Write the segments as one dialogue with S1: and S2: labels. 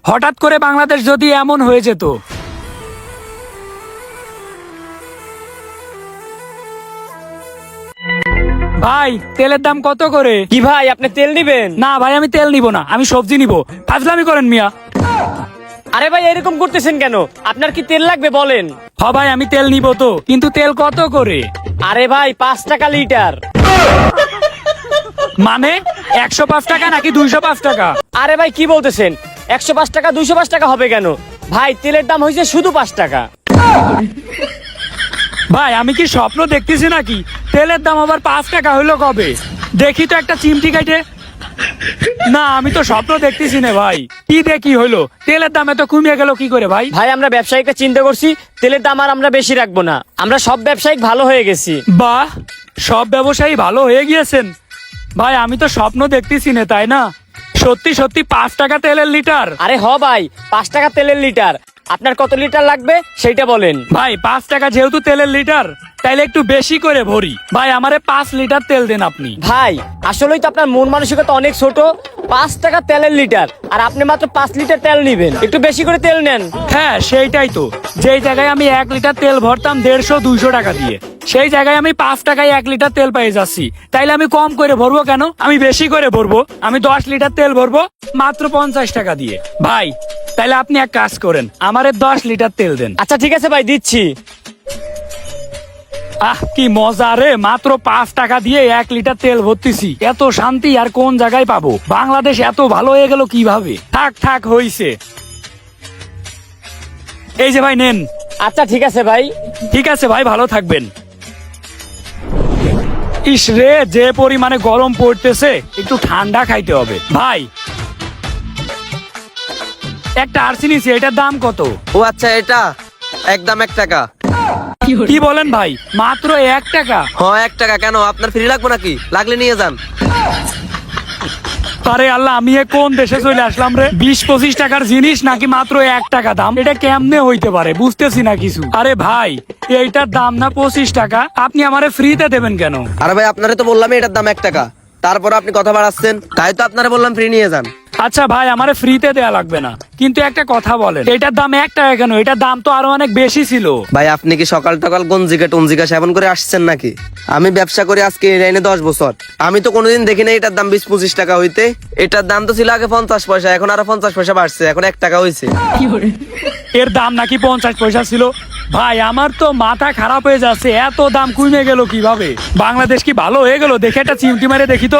S1: হঠাৎ করে বাংলাদেশ যদি এমন হয়ে যেত। ভাই তেলের দাম কত করে?
S2: কি ভাই আপনি তেল নিবেন?
S1: না ভাই আমি তেল নিব না, আমি সবজি নিব। ফাজলামি করেন মিয়া।
S2: আরে ভাই এরকম করতেছেন কেন? আপনার কি তেল লাগবে বলেন?
S1: হ ভাই আমি তেল নিব তো, কিন্তু তেল কত করে?
S2: আরে ভাই 5 টাকা লিটার।
S1: মানে 105 টাকা নাকি 205 টাকা?
S2: আরে ভাই কি বলতেছেন? 105 টাকা 205 টাকা হবে কেন? ভাই তেলের দাম হয়েছে শুধু 5 টাকা।
S1: ভাই আমি কি স্বপ্ন দেখতেছি নাকি? তেলের দাম আবার 5 টাকা হইলো কবে? দেখি তো একটা চিমটি কাটে। না আমি তো স্বপ্ন দেখতেছি না ভাই। কি দেখি হইলো? তেলের দাম এত কমিয়ে গেল কি করে ভাই?
S2: ভাই আমরা ব্যবসায়িকটা চিন্তা করছি, তেলের দাম আর আমরা বেশি রাখবো না। আমরা সব ব্যবসায়িক ভালো হয়ে গেছি।
S1: বাহ, সব ব্যবসায়ী ভালো হয়ে গিয়েছেন। ভাই আমি তো স্বপ্ন দেখতেছি না, তাই না? সত্যি সত্যি 5 টাকা তেলের লিটার?
S2: আরে হ ভাই 5 টাকা তেলের লিটার। আপনার কত লিটার লাগবে সেইটা বলেন।
S1: ভাই 5 টাকা যেহেতু তেলের লিটার, তাইলে একটু বেশি করে ভরি। ভাই আমারে 5 লিটার তেল দেন আপনি।
S2: ভাই আসলেই তো আপনার মন মানসিকতা অনেক ছোট। 5 টাকা তেলের লিটার আর আপনি মাত্র 5 লিটার তেল নিবেন। একটু বেশি করে তেল নেন।
S1: হ্যাঁ সেইটাই তো। যেই জায়গায় আমি 1 লিটার তেল ভরতাম 150-200 টাকা দিয়ে, সেই জায়গায় আমি 5 টাকায় 1 লিটার তেল পেয়ে যাচ্ছি। তাইলে আমি কম করে ভরবো কেন? আমি বেশি করে ভরবো। আমি 10 লিটার তেল ভরবো মাত্র 50 টাকা দিয়ে। ভাই তাইলে আপনি এক কাজ করেন, আমারে 10 লিটার তেল দেন।
S2: আচ্ছা ঠিক আছে ভাই দিচ্ছি।
S1: আহ কি মজা রে, মাত্র 5 টাকা দিয়ে 1 লিটার তেল ভরতেছি। এত শান্তি আর কোন জায়গায় পাবো? বাংলাদেশ এত ভালো হয়ে গেল কিভাবে? থাক থাক হইছে। এই যে ভাই নেন।
S2: আচ্ছা ঠিক আছে ভাই।
S1: ঠিক আছে ভাই, ভালো থাকবেন। ইস রে, যে পরিমাণে গরম পড়তেছে, একটু ঠান্ডা খাইতে হবে। ভাই একটা আরসি নিছি, এটার দাম কত?
S3: ও আচ্ছা, এটা একদম 1 টাকা।
S1: কি বলেন ভাই, মাত্র 1 টাকা?
S3: হ্যাঁ 1 টাকা। কেন আপনার ফ্রি লাগবে নাকি? লাগলে নিয়ে যান।
S1: আরে আল্লাহ, আমি এ কোন দেশে চলে আসলাম রে? 20-25 টাকার জিনিস নাকি মাত্র 1 টাকা দাম? এটা কেমনে হইতে পারে? বুঝতেছি না কিছু। আরে ভাই এইটার দাম না 25 টাকা, আপনি আমারে ফ্রিতে দেবেন কেন?
S3: আরে ভাই আপনারে তো বললাম এটার দাম 1 টাকা, তারপর আপনি কথা বাড়াচ্ছেন। তাই তো আপনারে বললাম ফ্রি নিয়ে যান।
S1: আচ্ছা ভাই আমারে ফ্রিতে দেয়া লাগবে না, কিন্তু একটা কথা বলেন, এটার দাম 1 টাকা কেন? এটার দাম তো আরো অনেক বেশি ছিল।
S3: ভাই আপনি কি সকাল টকাল গঞ্জিকা টঞ্জিকা সেবন করে আসছেন নাকি? আমি ব্যবসা করি আজকে এই লাইনে 10 বছর। আমি তো কোনোদিন দেখি না এটার দাম 20-25 টাকা হইতে। এটার দাম তো ছিল আগে 50 পয়সা, এখন আরো 50 পয়সা বাড়ছে, এখন 1 টাকা হয়েছে।
S1: এর দাম নাকি 50 পয়সা ছিল? ভাই আমার তো মাথা খারাপ হয়ে যাচ্ছে, এত দাম কমে গেল কিভাবে? বাংলাদেশ কি ভালো হয়ে গেল? দেখে একটা চিমটি মারে দেখি তো।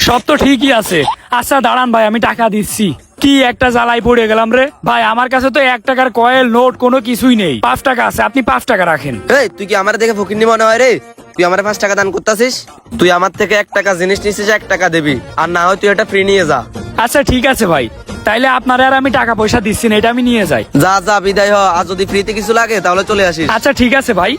S1: সব তো ঠিকই আছে। আচ্ছা দাঁড়ান ভাই, আমি টাকা দিচ্ছি। কি একটা জ্বালাই পড়ে গেলাম রে ভাই, আমার কাছে তো 1 টাকার কয়েল নোট কোনো কিছুই নেই। 5 টাকা আছে, আপনি 5 টাকা রাখেন।
S3: এই তুই কি আমার দেখে ফকিন্নি মনে হয় রে? তুই আমার 5 টাকা দান করতেছিস? তুই আমার থেকে 1 টাকা জিনিস নিছিস, 1 টাকা দিবি, আর না হয় তুই এটা ফ্রি নিয়ে যা।
S1: আচ্ছা ঠিক আছে ভাই, তাইলে আপনার আর আমি টাকা পয়সা দিচ্ছি না, এটা আমি নিয়ে যাই।
S3: যা যা বিদায় হ। আর যদি ফ্রিতে কিছু লাগে তাহলে চলে আসিস।
S1: আচ্ছা ঠিক আছে ভাই।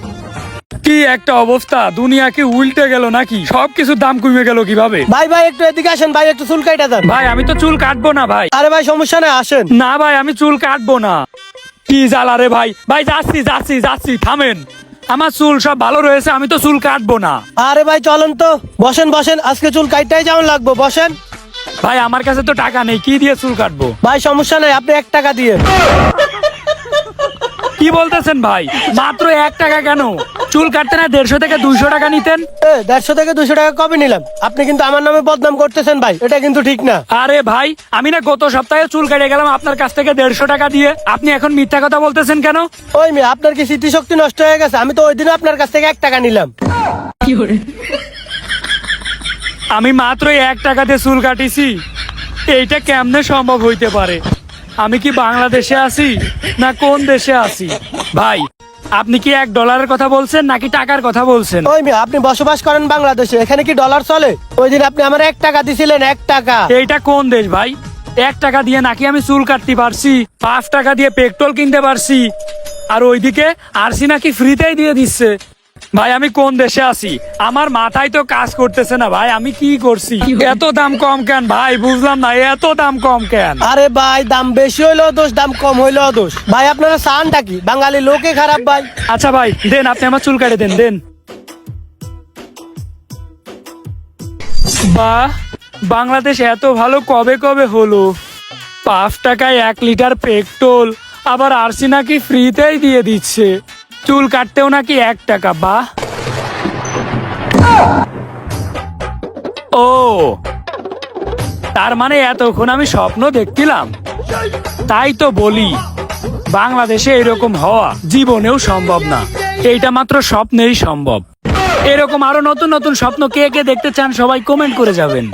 S1: কি একটা অবস্থা, দুনিয়া কি উল্টে গেল নাকি? সবকিছুর দাম কমে গেল কিভাবে?
S4: ভাই ভাই একটু এদিকে আসেন ভাই, একটু চুল কাইটা দেন।
S1: ভাই আমি তো চুল কাটবো না ভাই।
S4: আরে ভাই সমস্যা নেই, আসেন।
S1: না ভাই আমি চুল কাটবো না। কি জ্বালা রে ভাই। ভাই যাচ্ছি যাচ্ছি যাচ্ছি, থামেন। আমার চুল সব ভালো রয়েছে, আমি তো চুল কাটবো না।
S4: আরে ভাই চলেন তো, বসেন বসেন, আজকে চুল কাইটাই যেমন লাগবো, বসেন।
S1: ভাই আমার কাছে তো টাকা নেই, কি দিয়ে চুল কাটবো?
S4: ভাই সমস্যা নেই, আপনি 1 টাকা দিয়ে।
S1: কি বলতেছেন ভাই? মাত্র 1 টাকা কেন? চুল কাটতে না 150 থেকে 200 টাকা নিতেন।
S4: 150 থেকে 200 টাকা কবে নিলাম? আপনি কিন্তু আমার নামে বদনাম করতেছেন ভাই, এটা কিন্তু ঠিক না।
S1: আরে ভাই আমি না গত সপ্তাহে চুল কেটে গেলাম আপনার কাছ থেকে 150 টাকা দিয়ে, আপনি এখন মিথ্যা কথা বলতেছেন কেন?
S4: ওই মেয়ে, আপনার কি স্মৃতিশক্তি নষ্ট হয়ে গেছে? আমি তো ওই দিন আপনার কাছ থেকে 1 টাকা নিলাম।
S1: আমি মাত্র 1 টাকা দিয়ে চুল কাটিছি, এইটা কেমনে সম্ভব হইতে পারে? আমি কি বাংলাদেশে আছি না কোন দেশে আছি? ভাই আপনি কি $1 কথা বলছেন নাকি টাকার কথা বলছেন?
S4: ওই মেয়ে, আপনি বসবাস করেন বাংলাদেশে, এখানে কি ডলার চলে? ওই দিন আপনি আমার 1 টাকা দিছিলেন, 1 টাকা।
S1: এইটা কোন দেশ ভাই? 1 টাকা দিয়ে নাকি আমি চুল কাটতে পারছি? 5 টাকা দিয়ে পেট্রোল কিনতে পারছি, আর ওইদিকে আরসি নাকি ফ্রিতেই দিয়ে দিচ্ছে। ভাই আমি কোন দেশে আছি? আমার মাথায় তো কাজ করতেছে না ভাই, আমি কি করছি? এত দাম কম কেন ভাই? বুঝলাম না, এত দাম কম কেন?
S4: আরে ভাই দাম বেশি হইলেও দোষ, দাম কম হইলেও দোষ। ভাই আপনারা চানটা কি? বাঙালি লোকে খারাপ ভাই।
S1: আচ্ছা ভাই দেন, আপনি আমার চুল কেটে দেন, দেন। বাহ, বাংলাদেশ এত ভালো কবে কবে হলো? 5 টাকায় 1 লিটার পেট্রোল, আবার আরসি নাকি ফ্রিতেই দিয়ে দিচ্ছে। চুল কাটতেও নাকি 1 টাকা। বাহ। ও, তার মানে এতক্ষণ আমি স্বপ্ন দেখছিলাম। তাই তো বলি, বাংলাদেশে এরকম হওয়া জীবনেও সম্ভব না, এইটা মাত্র স্বপ্নেই সম্ভব। এরকম আরো নতুন নতুন স্বপ্ন কে কে দেখতে চান সবাই কমেন্ট করে যাবেন।